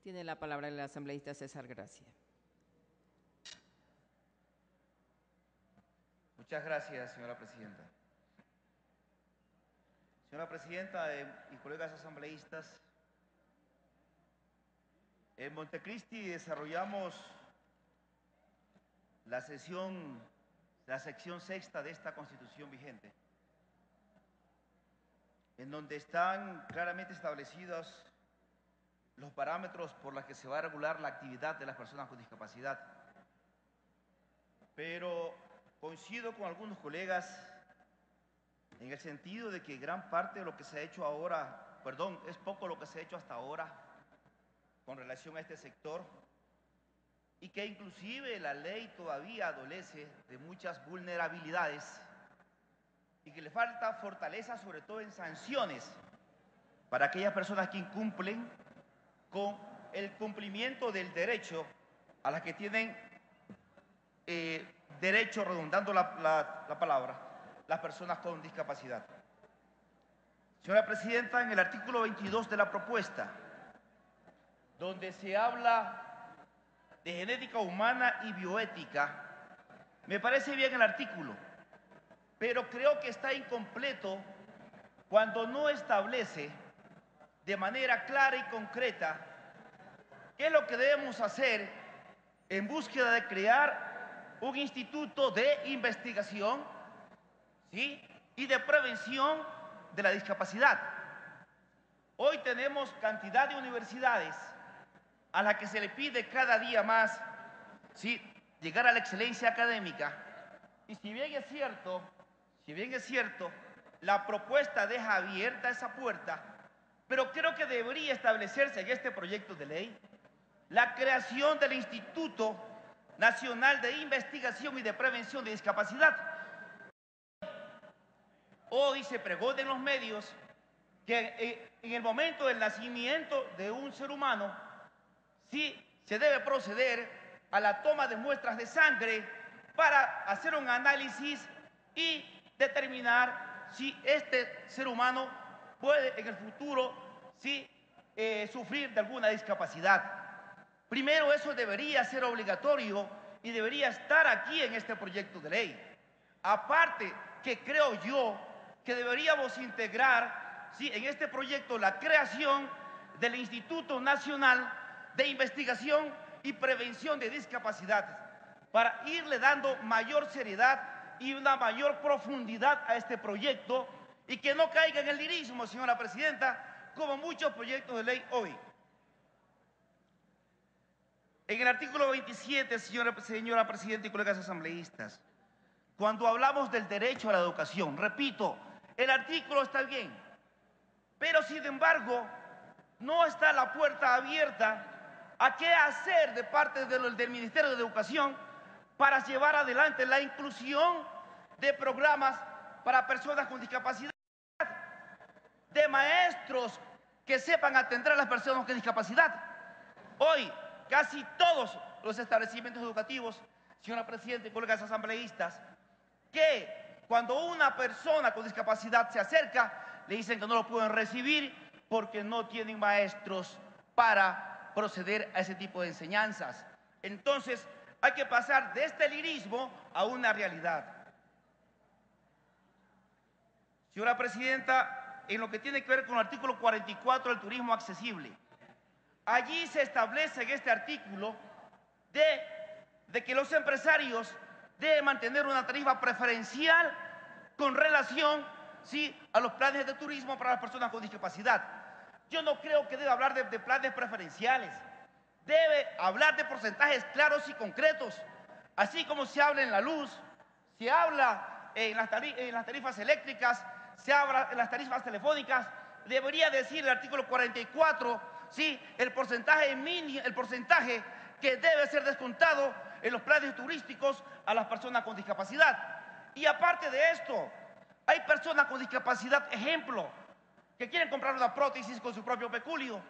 Tiene la palabra el asambleísta César Gracia. Muchas gracias, señora presidenta. Señora presidenta y colegas asambleístas, en Montecristi desarrollamos la sección sexta de esta Constitución vigente, en donde están claramente establecidos los parámetros por los que se va a regular la actividad de las personas con discapacidad. Pero coincido con algunos colegas en el sentido de que gran parte de lo que se ha hecho ahora, es poco lo que se ha hecho hasta ahora con relación a este sector, y que inclusive la ley todavía adolece de muchas vulnerabilidades y que le falta fortaleza, sobre todo en sanciones, para aquellas personas que incumplen con el cumplimiento del derecho a las que tienen derecho, redundando la palabra, las personas con discapacidad. Señora presidenta, en el artículo 22 de la propuesta, donde se habla de genética humana y bioética, me parece bien el artículo, pero creo que está incompleto cuando no establece de manera clara y concreta qué es lo que debemos hacer en búsqueda de crear un instituto de investigación, ¿sí?, y de prevención de la discapacidad. Hoy tenemos cantidad de universidades a las que se le pide cada día más, ¿sí?, llegar a la excelencia académica. Y si bien es cierto, la propuesta deja abierta esa puerta, pero creo que debería establecerse en este proyecto de ley la creación del Instituto Nacional de Investigación y de Prevención de Discapacidad. Hoy se pregona en los medios que en el momento del nacimiento de un ser humano, sí se debe proceder a la toma de muestras de sangre para hacer un análisis y determinar si este ser humano puede en el futuro sufrir de alguna discapacidad. Primero, eso debería ser obligatorio y debería estar aquí en este proyecto de ley. Aparte, que creo yo que deberíamos integrar en este proyecto la creación del Instituto Nacional de Investigación y Prevención de Discapacidades para irle dando mayor seriedad y una mayor profundidad a este proyecto y que no caiga en el lirismo, señora presidenta, como muchos proyectos de ley hoy. En el artículo 27, señora presidenta y colegas asambleístas, cuando hablamos del derecho a la educación, repito, el artículo está bien, pero sin embargo, no está la puerta abierta a qué hacer de parte del Ministerio de Educación para llevar adelante la inclusión de programas para personas con discapacidad, de maestros que sepan atender a las personas con discapacidad. Hoy, casi todos los establecimientos educativos, señora presidenta y colegas asambleístas, que cuando una persona con discapacidad se acerca, le dicen que no lo pueden recibir porque no tienen maestros para proceder a ese tipo de enseñanzas. Entonces, hay que pasar de este lirismo a una realidad. Señora presidenta, en lo que tiene que ver con el artículo 44 del turismo accesible, allí se establece en este artículo de que los empresarios deben mantener una tarifa preferencial con relación a los planes de turismo para las personas con discapacidad. Yo no creo que deba hablar de planes preferenciales. Debe hablar de porcentajes claros y concretos, así como se habla en la luz, se habla en las tarifas eléctricas, se habla en las tarifas telefónicas. Debería decir el artículo 44, el porcentaje mínimo, el porcentaje que debe ser descontado en los planes turísticos a las personas con discapacidad. Y aparte de esto, hay personas con discapacidad, ejemplo, que quieren comprar una prótesis con su propio peculio.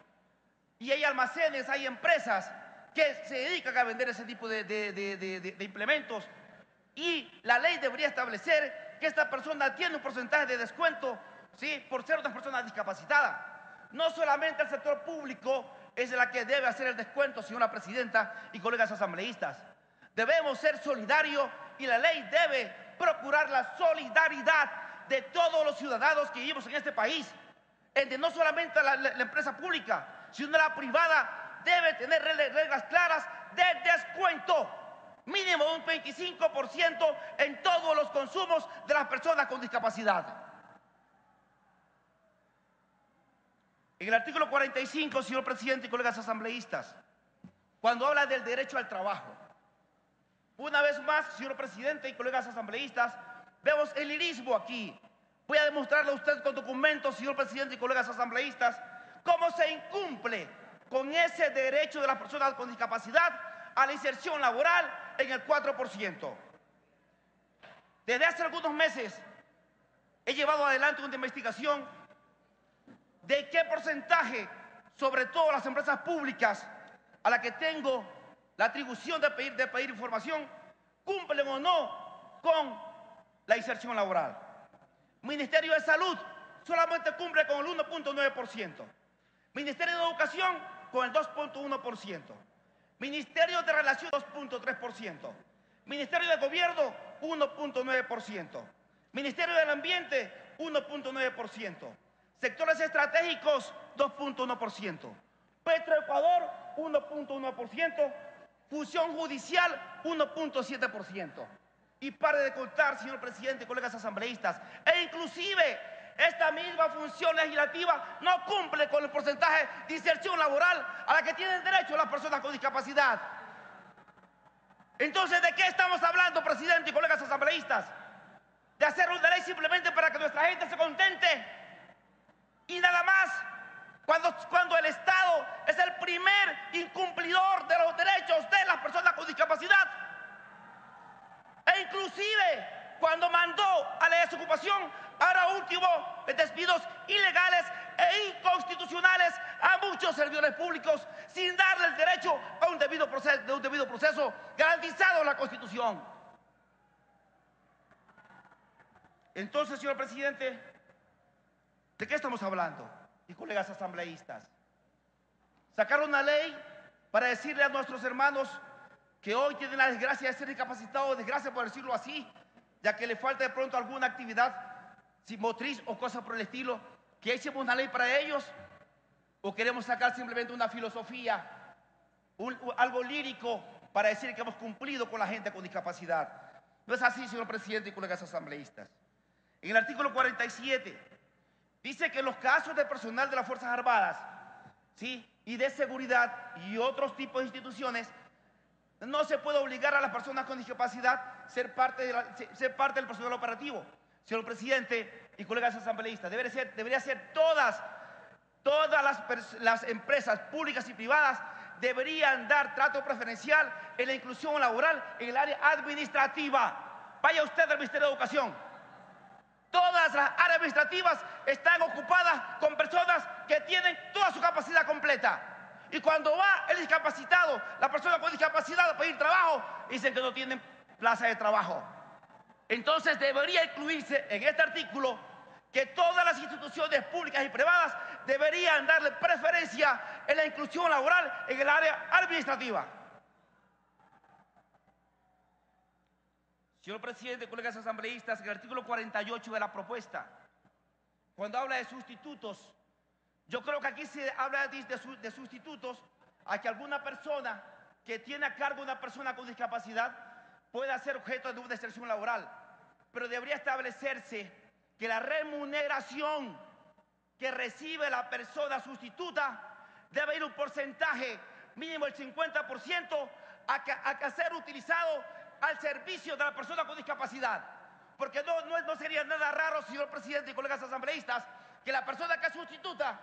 Y hay almacenes, hay empresas que se dedican a vender ese tipo de implementos. Y la ley debería establecer que esta persona tiene un porcentaje de descuento, por ser una persona discapacitada. No solamente el sector público es la que debe hacer el descuento, señora presidenta y colegas asambleístas. Debemos ser solidarios y la ley debe procurar la solidaridad de todos los ciudadanos que vivimos en este país, en que no solamente la empresa pública, sino la privada debe tener reglas claras de descuento mínimo de un 25% en todos los consumos de las personas con discapacidad. En el artículo 45, señor presidente y colegas asambleístas, cuando habla del derecho al trabajo, una vez más, señor presidente y colegas asambleístas, vemos el lirismo aquí. Voy a demostrarle a usted con documentos, señor presidente y colegas asambleístas, cómo se incumple con ese derecho de las personas con discapacidad a la inserción laboral en el 4%. Desde hace algunos meses he llevado adelante una investigación de qué porcentaje, sobre todo las empresas públicas a las que tengo la atribución de pedir información, cumplen o no con la inserción laboral. Ministerio de Salud solamente cumple con el 1.9%. Ministerio de Educación con el 2.1%. Ministerio de Relaciones 2.3%. Ministerio de Gobierno 1.9%. Ministerio del Ambiente 1.9%. Sectores estratégicos 2.1%. Petroecuador 1.1%. Fusión judicial 1.7%. Y pare de contar, señor presidente y colegas asambleístas, e inclusive esta misma función legislativa no cumple con el porcentaje de inserción laboral a la que tienen derecho las personas con discapacidad. Entonces, ¿de qué estamos hablando, presidente y colegas asambleístas? ¿De hacer una ley simplemente para que nuestra gente se contente? Y nada más, cuando el Estado es el primer incumplidor de los derechos de las personas con discapacidad. E inclusive cuando mandó a la desocupación, ahora último, despidos ilegales e inconstitucionales a muchos servidores públicos sin darle el derecho a un debido proceso garantizado en la Constitución. Entonces, señor presidente, ¿de qué estamos hablando? Y colegas asambleístas, sacar una ley para decirle a nuestros hermanos que hoy tienen la desgracia de ser discapacitados, desgracia por decirlo así, ya que le falta de pronto alguna actividad motriz o cosa por el estilo, que hicimos una ley para ellos, o queremos sacar simplemente una filosofía, algo lírico para decir que hemos cumplido con la gente con discapacidad. No es así, señor presidente y colegas asambleístas. En el artículo 47 dice que en los casos de personal de las Fuerzas Armadas, ¿sí?, y de seguridad y otros tipos de instituciones, no se puede obligar a las personas con discapacidad a ser parte del personal operativo. Señor presidente y colegas asambleístas, debería ser todas las empresas públicas y privadas deberían dar trato preferencial en la inclusión laboral en el área administrativa. Vaya usted al Ministerio de Educación. Todas las áreas administrativas están ocupadas con personas que tienen toda su capacidad completa. Y cuando va el discapacitado, la persona con discapacidad a pedir trabajo, dicen que no tienen plaza de trabajo. Entonces debería incluirse en este artículo que todas las instituciones públicas y privadas deberían darle preferencia en la inclusión laboral en el área administrativa. Señor presidente, colegas asambleístas, en el artículo 48 de la propuesta, cuando habla de sustitutos, yo creo que aquí se habla de sustitutos a que alguna persona que tiene a cargo una persona con discapacidad pueda ser objeto de una inserción laboral. Pero debería establecerse que la remuneración que recibe la persona sustituta debe ir un porcentaje mínimo el 50% a ser utilizado al servicio de la persona con discapacidad. Porque no sería nada raro, señor presidente y colegas asambleístas, que la persona que es sustituta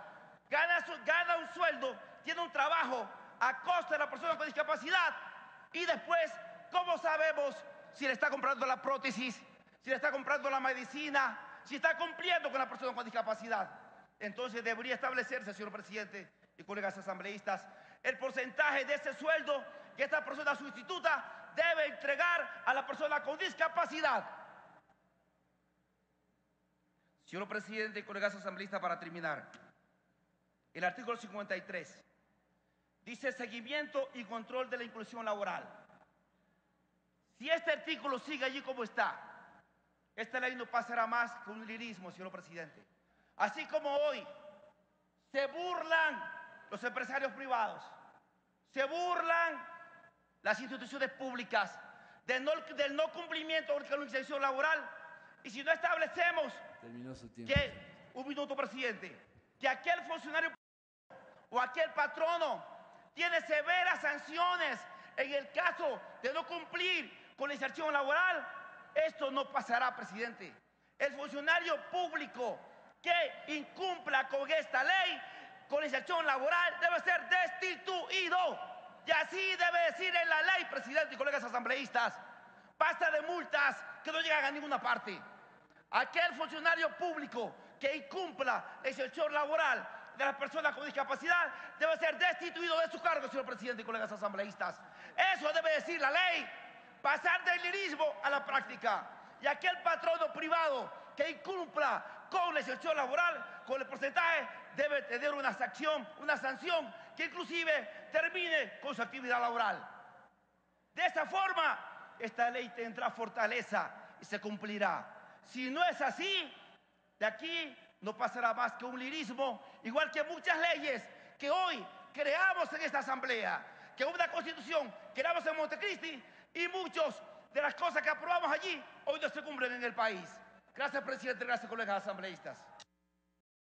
gana un sueldo, tiene un trabajo a costa de la persona con discapacidad y después, ¿cómo sabemos si le está comprando la prótesis, si le está comprando la medicina, si está cumpliendo con la persona con discapacidad? Entonces debería establecerse, señor presidente y colegas asambleístas, el porcentaje de ese sueldo que esta persona sustituta debe entregar a la persona con discapacidad. Señor presidente y colegas asambleístas, para terminar, el artículo 53 dice seguimiento y control de la inclusión laboral. Si este artículo sigue allí como está, esta ley no pasará más que un lirismo, señor presidente. Así como hoy se burlan los empresarios privados, se burlan las instituciones públicas del no cumplimiento de la legislación laboral. Y si no establecemos que, un minuto, presidente, que aquel funcionario o aquel patrono tiene severas sanciones en el caso de no cumplir con la legislación laboral, esto no pasará, presidente. El funcionario público que incumpla con esta ley, con legislación laboral, debe ser destituido. Y así debe decir en la ley, presidente y colegas asambleístas. Basta de multas que no llegan a ninguna parte. Aquel funcionario público que incumpla la legislación laboral de las personas con discapacidad debe ser destituido de su cargo, señor presidente y colegas asambleístas. Eso debe decir la ley. Pasar del lirismo a la práctica. Y aquel patrono privado que incumpla con la legislación laboral, con el porcentaje, debe tener una sanción que inclusive termine con su actividad laboral. De esa forma, esta ley tendrá fortaleza y se cumplirá. Si no es así, de aquí no pasará más que un lirismo, igual que muchas leyes que hoy creamos en esta asamblea, que una constitución creamos en Montecristi, y muchas de las cosas que aprobamos allí hoy no se cumplen en el país. Gracias, presidente. Gracias, colegas asambleístas.